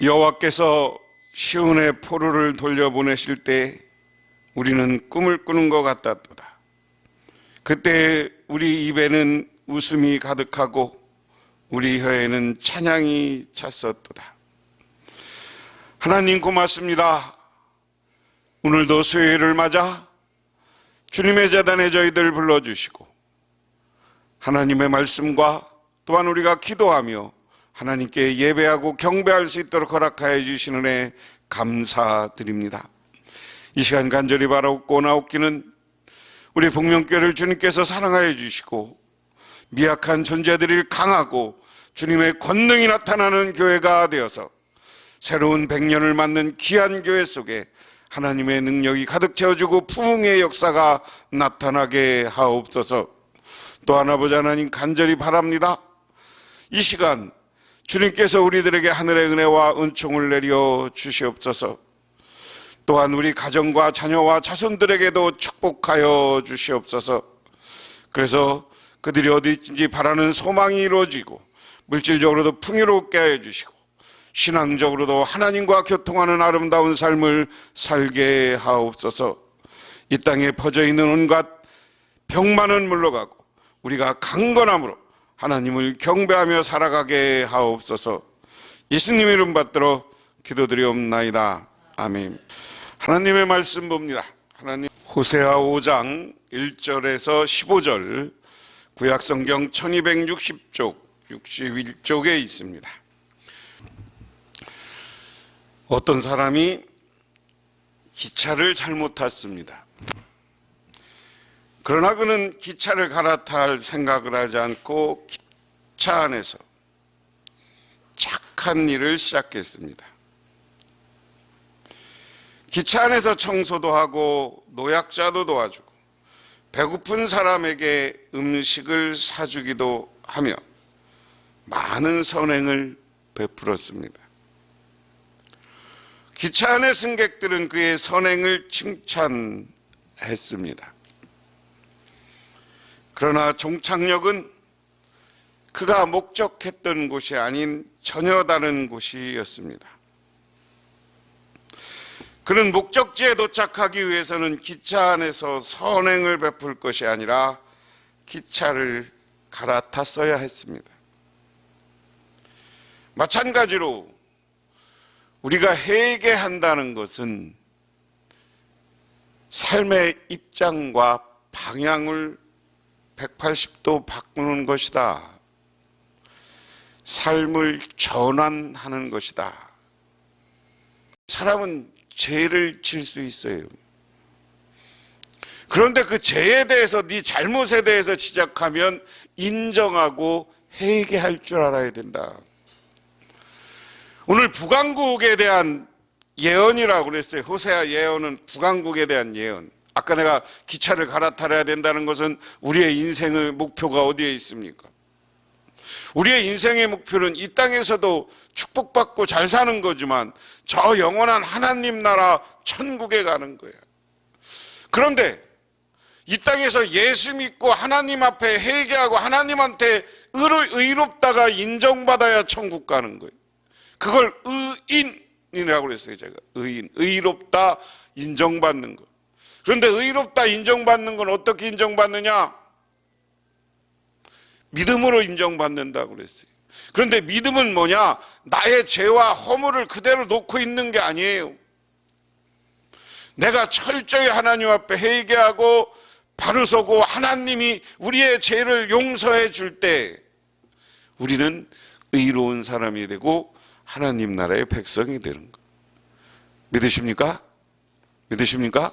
여호와께서 시온의 포로를 돌려보내실 때 우리는 꿈을 꾸는 것 같았도다. 그때 우리 입에는 웃음이 가득하고 우리 혀에는 찬양이 찼었도다. 하나님 고맙습니다. 오늘도 수요일을 맞아 주님의 제단에 저희들 불러주시고 하나님의 말씀과 또한 우리가 기도하며 하나님께 예배하고 경배할 수 있도록 허락하여 주시는 은혜 감사드립니다. 이 시간 간절히 바라옵고 나옵기는 우리 복명교회를 주님께서 사랑하여 주시고 미약한 존재들이 강하고 주님의 권능이 나타나는 교회가 되어서 새로운 100년을 맞는 귀한 교회 속에 하나님의 능력이 가득 채워주고 부흥의 역사가 나타나게 하옵소서. 또한 아버지 하나님 간절히 바랍니다. 이 시간 주님께서 우리들에게 하늘의 은혜와 은총을 내려 주시옵소서. 또한 우리 가정과 자녀와 자손들에게도 축복하여 주시옵소서. 그래서 그들이 어디 있든지 바라는 소망이 이루어지고 물질적으로도 풍요롭게 하여 주시고 신앙적으로도 하나님과 교통하는 아름다운 삶을 살게 하옵소서. 이 땅에 퍼져 있는 온갖 병만은 물러가고 우리가 강건함으로 하나님을 경배하며 살아가게 하옵소서. 예수님 이름 받들어 기도드리옵나이다. 아멘. 하나님의 말씀 봅니다. 하나님 호세아 5장 1절에서 15절 구약성경 1260쪽 61쪽에 있습니다. 어떤 사람이 기차를 잘못 탔습니다. 그러나 그는 기차를 갈아탈 생각을 하지 않고 기차 안에서 착한 일을 시작했습니다. 기차 안에서 청소도 하고 노약자도 도와주고 배고픈 사람에게 음식을 사주기도 하며 많은 선행을 베풀었습니다. 기차 안의 승객들은 그의 선행을 칭찬했습니다. 그러나 종착역은 그가 목적했던 곳이 아닌 전혀 다른 곳이었습니다. 그는 목적지에 도착하기 위해서는 기차 안에서 선행을 베풀 것이 아니라 기차를 갈아탔어야 했습니다. 마찬가지로 우리가 회개한다는 것은 삶의 입장과 방향을 180도 바꾸는 것이다. 삶을 전환하는 것이다. 사람은 죄를 질 수 있어요. 그런데 그 죄에 대해서 네 잘못에 대해서 지적하면 인정하고 회개할 줄 알아야 된다. 오늘 북왕국에 대한 예언이라고 그랬어요. 호세아 예언은 북왕국에 대한 예언. 아까 내가 기차를 갈아타야 된다는 것은 우리의 인생의 목표가 어디에 있습니까? 우리의 인생의 목표는 이 땅에서도 축복받고 잘 사는 거지만 저 영원한 하나님 나라 천국에 가는 거야. 그런데 이 땅에서 예수 믿고 하나님 앞에 회개하고 하나님한테 의롭다가 인정받아야 천국 가는 거예요. 그걸 의인이라고 그랬어요. 제가 의인, 의롭다 인정받는 거. 그런데 의롭다 인정받는 건 어떻게 인정받느냐? 믿음으로 인정받는다고 그랬어요. 그런데 믿음은 뭐냐? 나의 죄와 허물을 그대로 놓고 있는 게 아니에요. 내가 철저히 하나님 앞에 회개하고 바로 서고 하나님이 우리의 죄를 용서해 줄 때 우리는 의로운 사람이 되고 하나님 나라의 백성이 되는 거. 믿으십니까? 믿으십니까?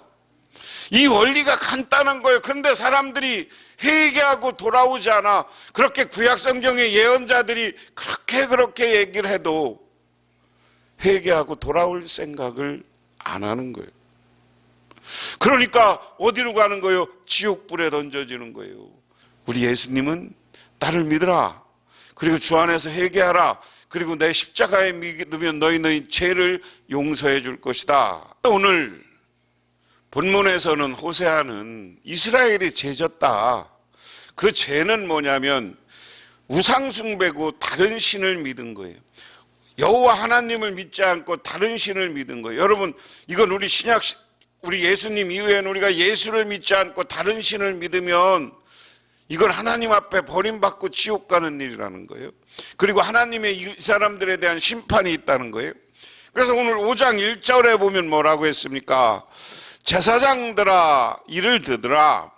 이 원리가 간단한 거예요. 근데 사람들이 회개하고 돌아오지 않아. 그렇게 구약성경의 예언자들이 그렇게 얘기를 해도 회개하고 돌아올 생각을 안 하는 거예요. 그러니까 어디로 가는 거예요? 지옥불에 던져지는 거예요. 우리 예수님은 나를 믿으라. 그리고 주 안에서 회개하라. 그리고 내 십자가에 믿으면 너희 죄를 용서해 줄 것이다. 오늘 본문에서는 호세아는 이스라엘이 죄졌다. 그 죄는 뭐냐면 우상숭배고 다른 신을 믿은 거예요. 여호와 하나님을 믿지 않고 다른 신을 믿은 거예요. 여러분, 이건 우리 예수님 이후에는 우리가 예수를 믿지 않고 다른 신을 믿으면 이건 하나님 앞에 버림받고 지옥 가는 일이라는 거예요. 그리고 하나님의 이 사람들에 대한 심판이 있다는 거예요. 그래서 오늘 5장 1절에 보면 뭐라고 했습니까? 제사장들아 이를 듣으라.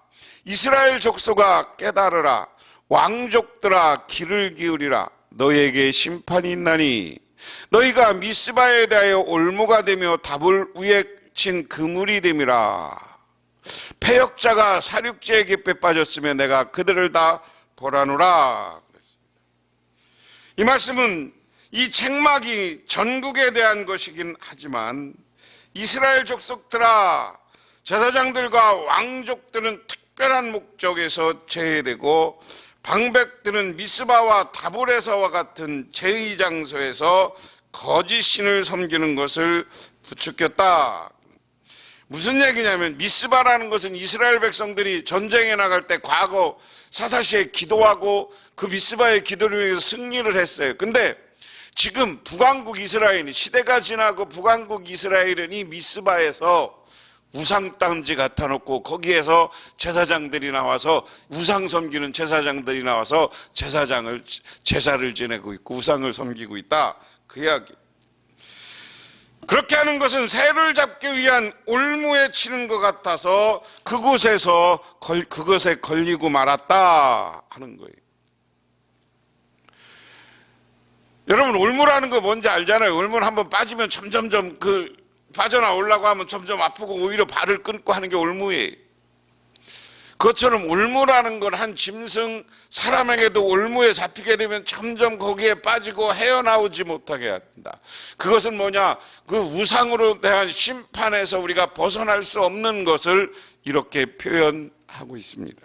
이스라엘 족속아 깨달으라. 왕족들아 귀를 기울이라. 너희에게 심판이 있나니 너희가 미스바에 대하여 올무가 되며 답을 위에 친 그물이 됨이라. 패역자가 사륙제의 깃에 빠졌으며 내가 그들을 다 벌하노라. 이 말씀은 이 책막이 전국에 대한 것이긴 하지만 이스라엘 족속들아, 제사장들과 왕족들은 특별한 목적에서 제외되고 방백들은 미스바와 다볼에서와 같은 제의 장소에서 거짓 신을 섬기는 것을 부추겼다. 무슨 얘기냐면 미스바라는 것은 이스라엘 백성들이 전쟁에 나갈 때 과거 사사시에 기도하고 그 미스바의 기도를 위해서 승리를 했어요. 근데 지금 북왕국 이스라엘이 시대가 지나고 북왕국 이스라엘은 이 미스바에서 우상 딴지 갖다 놓고 거기에서 제사장들이 나와서 우상 섬기는 제사장들이 나와서 제사를 지내고 있고 우상을 섬기고 있다. 그 이야기. 그렇게 하는 것은 새를 잡기 위한 올무에 치는 것 같아서 그것에 걸리고 말았다 하는 거예요. 여러분, 올무라는 거 뭔지 알잖아요. 올무는 한번 빠지면 점점점 빠져나오려고 하면 점점 아프고 오히려 발을 끊고 하는 게 올무예요. 그것처럼 올무라는 건 한 짐승 사람에게도 올무에 잡히게 되면 점점 거기에 빠지고 헤어나오지 못하게 한다. 그것은 뭐냐? 그 우상으로 대한 심판에서 우리가 벗어날 수 없는 것을 이렇게 표현하고 있습니다.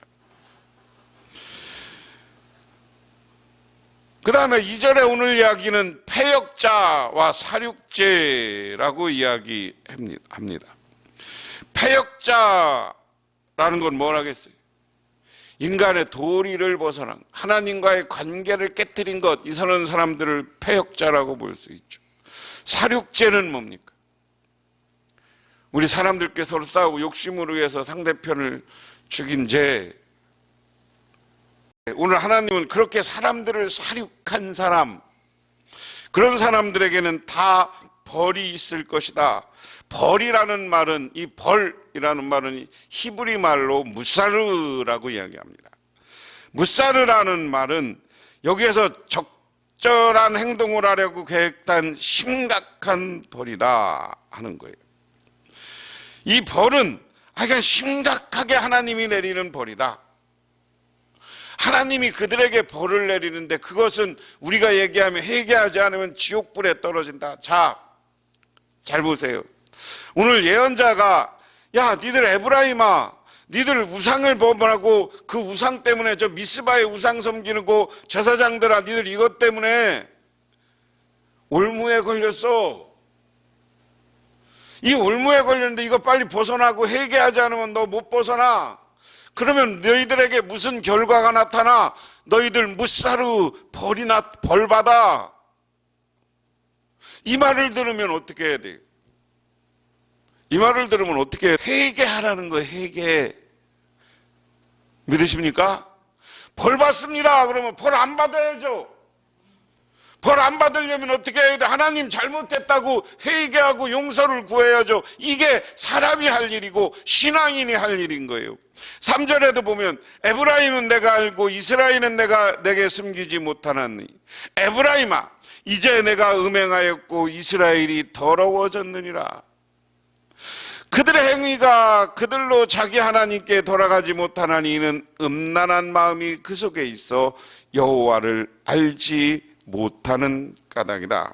그 다음에 2절에 오늘 이야기는 패역자와 사륙제라고 이야기합니다. 패역자라는 건 뭐라겠어요? 인간의 도리를 벗어난 하나님과의 관계를 깨뜨린 것, 이런 사람들을 패역자라고 볼 수 있죠. 사륙제는 뭡니까? 우리 사람들께 서로 싸우고 욕심으로 위해서 상대편을 죽인 죄. 오늘 하나님은 그렇게 사람들을 사륙한 사람, 그런 사람들에게는 다 벌이 있을 것이다. 벌이라는 말은, 이 벌이라는 말은 히브리 말로 무사르라고 이야기합니다. 무사르라는 말은 여기에서 적절한 행동을 하려고 계획한 심각한 벌이다 하는 거예요. 이 벌은 그냥 심각하게 하나님이 내리는 벌이다. 하나님이 그들에게 벌을 내리는데 그것은 우리가 얘기하면 회개하지 않으면 지옥불에 떨어진다. 자, 잘 보세요. 오늘 예언자가 야, 니들 에브라임아, 니들 우상을 범하고 그 우상 때문에 저 미스바의 우상 섬기고 제사장들아, 니들 이것 때문에 올무에 걸렸어. 이 올무에 걸렸는데 이거 빨리 벗어나고 회개하지 않으면 너 못 벗어나. 그러면 너희들에게 무슨 결과가 나타나? 너희들 무사르 벌 받아. 이 말을 들으면 어떻게 해야 돼요? 이 말을 들으면 어떻게 해야 돼요? 회개하라는 거예요. 회개. 믿으십니까? 벌 받습니다. 그러면 벌 안 받아야죠. 벌 안 받으려면 어떻게 해야 돼? 하나님 잘못했다고 회개하고 용서를 구해야죠. 이게 사람이 할 일이고 신앙인이 할 일인 거예요. 3절에도 보면 에브라임은 내가 알고 이스라엘은 내게 숨기지 못하나니 에브라임아, 이제 내가 음행하였고 이스라엘이 더러워졌느니라. 그들의 행위가 그들로 자기 하나님께 돌아가지 못하나니 이는 음란한 마음이 그 속에 있어 여호와를 알지 못하는 까닭이다.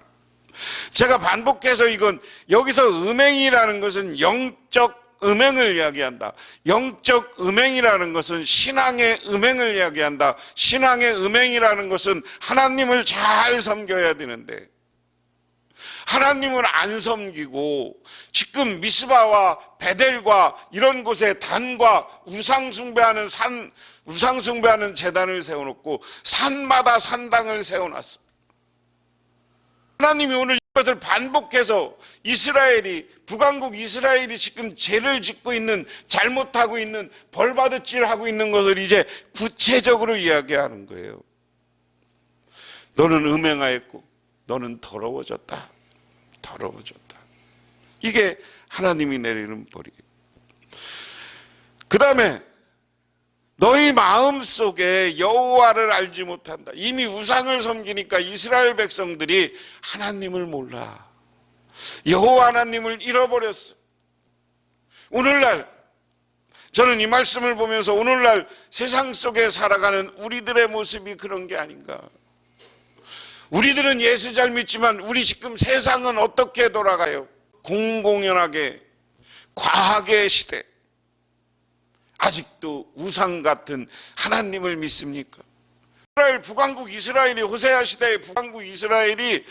제가 반복해서 이건 여기서 음행이라는 것은 영적 음행을 이야기한다. 영적 음행이라는 것은 신앙의 음행을 이야기한다. 신앙의 음행이라는 것은 하나님을 잘 섬겨야 되는데 하나님을 안 섬기고 지금 미스바와 베델과 이런 곳에 단과 우상 숭배하는 제단을 세워놓고 산마다 산당을 세워놨어. 하나님이 오늘 이것을 반복해서 이스라엘이, 북왕국 이스라엘이 지금 죄를 짓고 있는, 잘못하고 있는, 벌받을지하고 있는 것을 이제 구체적으로 이야기하는 거예요. 너는 음행하였고 너는 더러워졌다. 더러워졌다. 이게 하나님이 내리는 벌이에요. 그 다음에 너희 마음속에 여호와를 알지 못한다. 이미 우상을 섬기니까 이스라엘 백성들이 하나님을 몰라. 여호와 하나님을 잃어버렸어. 오늘날 저는 이 말씀을 보면서 오늘날 세상 속에 살아가는 우리들의 모습이 그런 게 아닌가. 우리들은 예수 잘 믿지만 우리 지금 세상은 어떻게 돌아가요? 공공연하게 과학의 시대, 아직도 우상 같은 하나님을 믿습니까? 이스라엘, 북왕국 이스라엘이, 호세아 시대의 북왕국 이스라엘이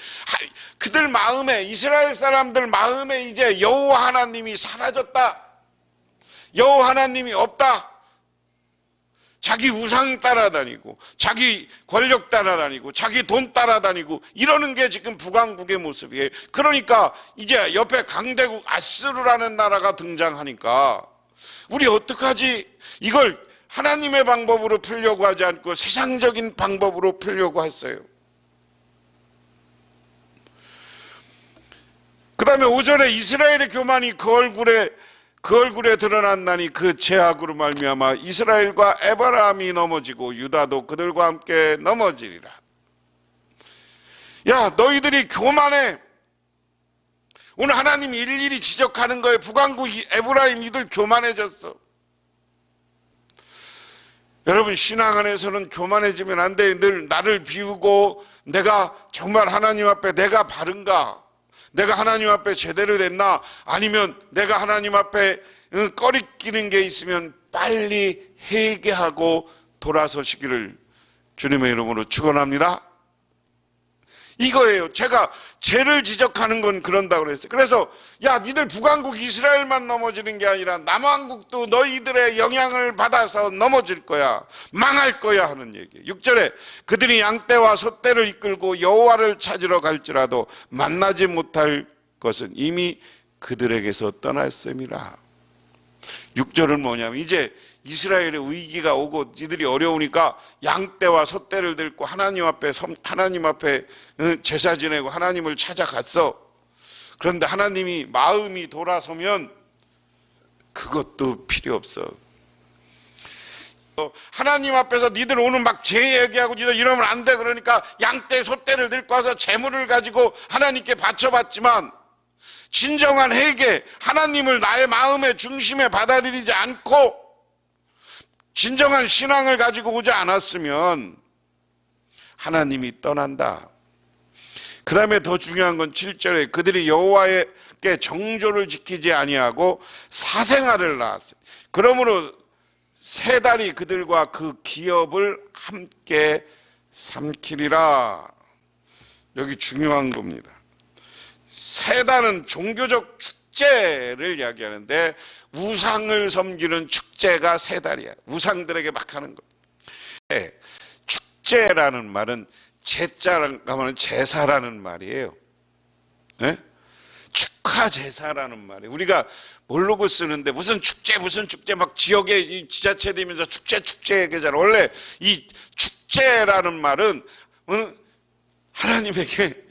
그들 마음에, 이스라엘 사람들 마음에 이제 여호와 하나님이 사라졌다. 여호와 하나님이 없다. 자기 우상 따라다니고, 자기 권력 따라다니고, 자기 돈 따라다니고, 이러는 게 지금 북왕국의 모습이에요. 그러니까 이제 옆에 강대국 아수르라는 나라가 등장하니까 우리 어떡하지? 이걸 하나님의 방법으로 풀려고 하지 않고 세상적인 방법으로 풀려고 했어요. 그 다음에 5절에 이스라엘의 교만이 그 얼굴에 드러났나니 그 죄악으로 말미암아 이스라엘과 에브라임이 넘어지고 유다도 그들과 함께 넘어지리라. 야, 너희들이 교만해. 오늘 하나님이 일일이 지적하는 거예요. 북왕국 에브라임 이들 교만해졌어. 여러분, 신앙 안에서는 교만해지면 안 돼. 늘 나를 비우고 내가 정말 하나님 앞에 내가 바른가? 내가 하나님 앞에 제대로 됐나? 아니면 내가 하나님 앞에 꺼리끼는 게 있으면 빨리 회개하고 돌아서시기를 주님의 이름으로 축원합니다. 이거예요. 제가 죄를 지적하는 건 그런다고 그랬어요. 그래서 야, 니들 북왕국 이스라엘만 넘어지는 게 아니라 남왕국도 너희들의 영향을 받아서 넘어질 거야. 망할 거야 하는 얘기예요. 6절에 그들이 양떼와 소떼를 이끌고 여호와를 찾으러 갈지라도 만나지 못할 것은 이미 그들에게서 떠났음이라. 6절은 뭐냐면 이제 이스라엘의 위기가 오고 이들이 어려우니까 양떼와 소떼를 들고 하나님 앞에 제사 지내고 하나님을 찾아갔어. 그런데 하나님이 마음이 돌아서면 그것도 필요 없어. 하나님 앞에서 니들 오늘 막 죄 얘기하고 니들 이러면 안 돼. 그러니까 양떼 소떼를 들고 와서 재물을 가지고 하나님께 바쳐봤지만 진정한 회개, 하나님을 나의 마음의 중심에 받아들이지 않고 진정한 신앙을 가지고 오지 않았으면 하나님이 떠난다. 그 다음에 더 중요한 건 7절에 그들이 여호와께 정조를 지키지 아니하고 사생아를 낳았어요. 그러므로 세 달이 그들과 그 기업을 함께 삼키리라. 여기 중요한 겁니다. 세 달은 종교적 축제를 이야기하는데 우상을 섬기는 축제가 세 달이야. 우상들에게 막 하는 거. 네, 축제라는 말은 제자라는 말은 제사라는 말이에요. 네? 축하 제사라는 말이에요. 우리가 모르고 쓰는데 무슨 축제 막 지역에 지자체 되면서 축제 얘기잖아. 원래 이 축제라는 말은 하나님에게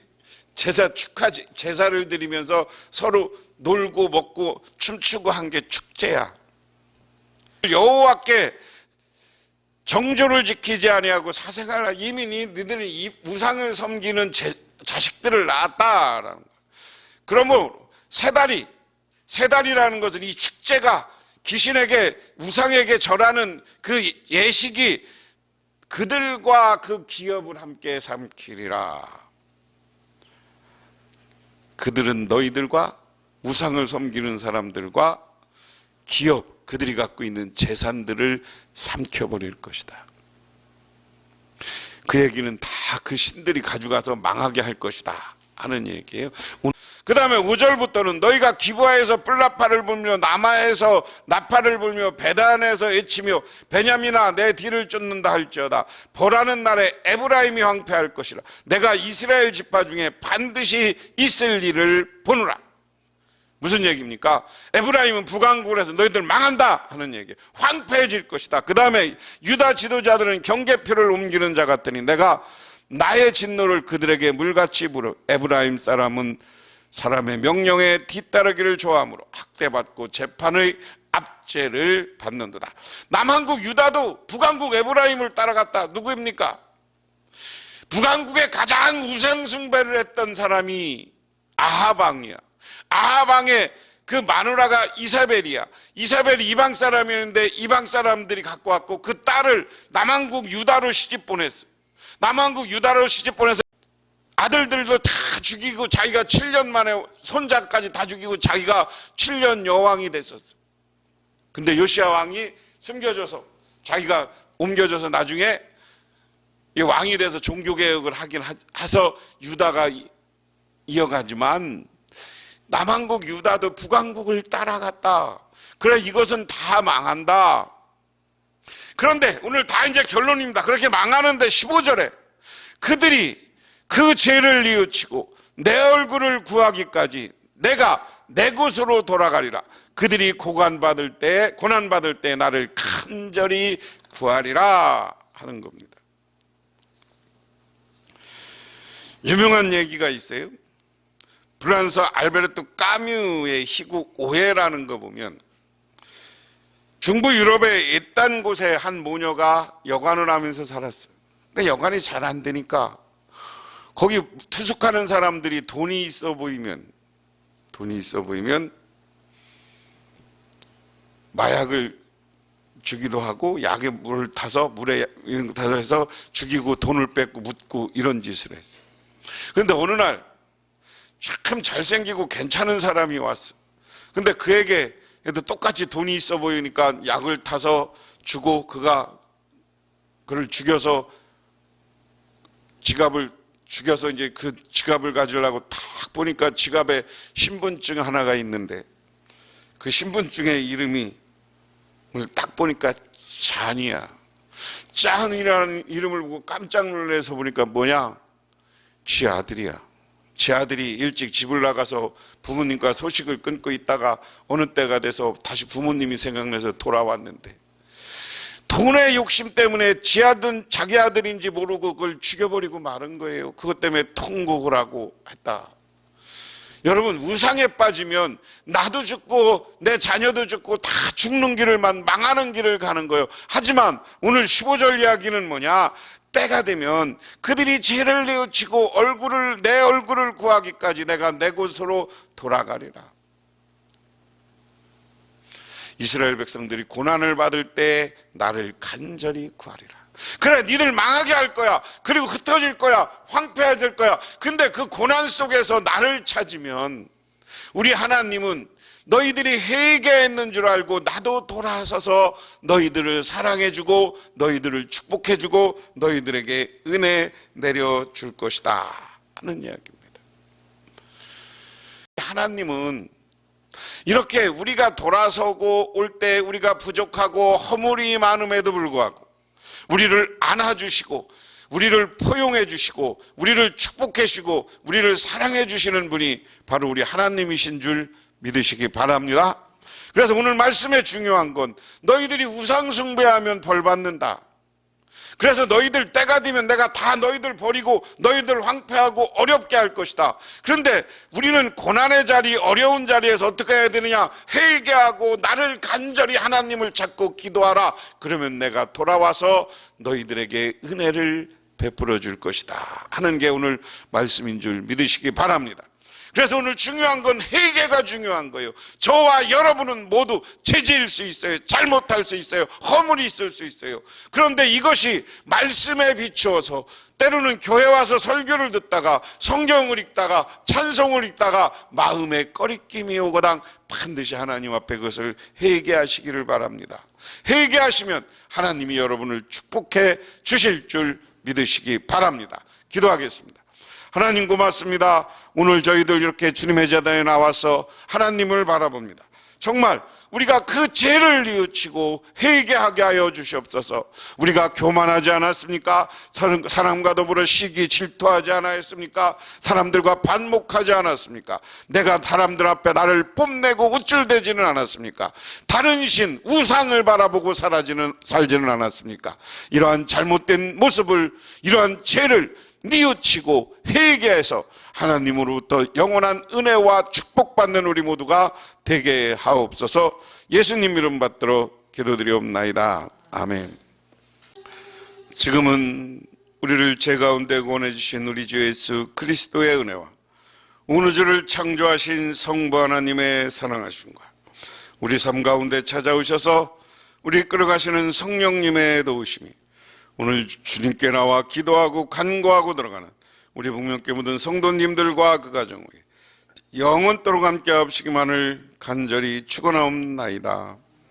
제사를 드리면서 서로 놀고 먹고 춤추고 한 게 축제야. 여호와께 정조를 지키지 아니하고 사생아를 이미 너희들이 이 우상을 섬기는 자식들을 낳았다라는 거야. 그러므로 세 달이라는 것은 이 축제가 귀신에게 우상에게 절하는 그 예식이 그들과 그 기업을 함께 삼키리라. 그들은 너희들과 우상을 섬기는 사람들과 기업, 그들이 갖고 있는 재산들을 삼켜버릴 것이다. 그 얘기는 다 그 신들이 가져가서 망하게 할 것이다. 하는 얘기예요. 그 다음에 5절부터는 너희가 기브아에서 뿔나팔을 불며 남아에서 나팔을 불며 베단에서 외치며 베냐민아 내 뒤를 쫓는다 할지어다. 벌하는 날에 에브라임이 황폐할 것이라. 내가 이스라엘 지파 중에 반드시 있을 일을 보노라. 무슨 얘기입니까? 에브라임은 북왕국을 해서 너희들 망한다 하는 얘기예요. 황폐해질 것이다. 그 다음에 유다 지도자들은 경계표를 옮기는 자 같더니 내가 나의 진노를 그들에게 물같이 부어 에브라임 사람은 사람의 명령에 뒤따르기를 좋아하므로 학대받고 재판의 압제를 받는도다. 남한국 유다도 북한국 에브라임을 따라갔다. 누구입니까? 북한국의 가장 우상 숭배를 했던 사람이 아합 왕이야. 아합 왕의 그 마누라가 이사벨이야. 이사벨이 이방 사람이었는데 이방 사람들이 갖고 왔고 그 딸을 남한국 유다로 시집 보냈어. 남한국 유다로 시집 보내서 아들들도 다 죽이고 자기가 7년 만에 손자까지 다 죽이고 자기가 7년 여왕이 됐었어. 근데 요시야 왕이 숨겨져서 자기가 옮겨져서 나중에 이 왕이 돼서 종교개혁을 하긴 해서 유다가 이어가지만 남한국 유다도 북한국을 따라갔다. 그래 이것은 다 망한다. 그런데 오늘 다 이제 결론입니다. 그렇게 망하는데 15절에 그들이 그 죄를 뉘우치고 내 얼굴을 구하기까지 내가 내 곳으로 돌아가리라. 그들이 고난받을 때 나를 간절히 구하리라 하는 겁니다. 유명한 얘기가 있어요. 프랑스 알베르토 까뮈의 희곡 오해라는 거 보면 중부 유럽의 옛단 곳에 한 모녀가 여관을 하면서 살았어요. 근데 여관이 잘 안 되니까 거기 투숙하는 사람들이 돈이 있어 보이면 마약을 주기도 하고 약에 물에 타서 해서 죽이고 돈을 뺏고 묻고 이런 짓을 했어요. 그런데 어느 날 참 잘생기고 괜찮은 사람이 왔어. 근데 그에게 똑같이 돈이 있어 보이니까 약을 타서 주고 그를 죽여서 이제 그 지갑을 가지려고 딱 보니까 지갑에 신분증 하나가 있는데 그 신분증의 이름이 오늘 딱 보니까 잔이야. 짠이라는 이름을 보고 깜짝 놀라서 보니까 뭐냐? 지 아들이야. 지 아들이 일찍 집을 나가서 부모님과 소식을 끊고 있다가 어느 때가 돼서 다시 부모님이 생각나서 돌아왔는데 돈의 욕심 때문에 자기 아들인지 모르고 그걸 죽여버리고 마른 거예요. 그것 때문에 통곡을 하고 했다. 여러분 우상에 빠지면 나도 죽고 내 자녀도 죽고 다 죽는 길을만 망하는 길을 가는 거예요. 하지만 오늘 15절 이야기는 뭐냐? 때가 되면 그들이 죄를 뉘우치고 내 얼굴을 구하기까지 내가 내 곳으로 돌아가리라. 이스라엘 백성들이 고난을 받을 때 나를 간절히 구하리라. 그래 니들 망하게 할 거야. 그리고 흩어질 거야. 황폐해질 거야. 근데 그 고난 속에서 나를 찾으면 우리 하나님은 너희들이 회개했는 줄 알고 나도 돌아서서 너희들을 사랑해주고 너희들을 축복해주고 너희들에게 은혜 내려줄 것이다 하는 이야기입니다. 하나님은 이렇게 우리가 돌아서고 올 때 우리가 부족하고 허물이 많음에도 불구하고 우리를 안아주시고 우리를 포용해 주시고 우리를 축복해 주시고 우리를 사랑해 주시는 분이 바로 우리 하나님이신 줄 믿으시기 바랍니다. 그래서 오늘 말씀의 중요한 건 너희들이 우상 숭배하면 벌 받는다. 그래서 너희들 때가 되면 내가 다 너희들 버리고 너희들 황폐하고 어렵게 할 것이다. 그런데 우리는 고난의 자리, 어려운 자리에서 어떻게 해야 되느냐? 회개하고 나를 간절히 하나님을 찾고 기도하라. 그러면 내가 돌아와서 너희들에게 은혜를 베풀어 줄 것이다 하는 게 오늘 말씀인 줄 믿으시기 바랍니다. 그래서 오늘 중요한 건 회개가 중요한 거예요. 저와 여러분은 모두 죄지을 수 있어요. 잘못할 수 있어요. 허물이 있을 수 있어요. 그런데 이것이 말씀에 비추어서 때로는 교회 와서 설교를 듣다가 성경을 읽다가 찬송을 읽다가 마음에 꺼리낌이 오거당 반드시 하나님 앞에 그것을 회개하시기를 바랍니다. 회개하시면 하나님이 여러분을 축복해 주실 줄 믿으시기 바랍니다. 기도하겠습니다. 하나님 고맙습니다. 오늘 저희들 이렇게 주님의 제단에 나와서 하나님을 바라봅니다. 정말 우리가 그 죄를 뉘우치고 회개하게 하여 주시옵소서. 우리가 교만하지 않았습니까? 사람과 더불어 시기 질투하지 않았습니까? 사람들과 반목하지 않았습니까? 내가 사람들 앞에 나를 뽐내고 우쭐대지는 않았습니까? 다른 신, 우상을 바라보고 살지는 않았습니까? 이러한 잘못된 모습을, 이러한 죄를 뉘우치고 회개해서 하나님으로부터 영원한 은혜와 축복받는 우리 모두가 되게 하옵소서. 예수님 이름 받들어 기도드리옵나이다. 아멘. 지금은 우리를 죄 가운데 구원해 주신 우리 주 예수 그리스도의 은혜와 온 우주를 창조하신 성부 하나님의 사랑하심과 우리 삶 가운데 찾아오셔서 우리 끌어가시는 성령님의 도우심이 오늘 주님께 나와 기도하고 간구하고 들어가는 우리 북녘에 묻은 성도님들과 그 가정에 영원토록 함께 하시기만을 간절히 축원하옵나이다.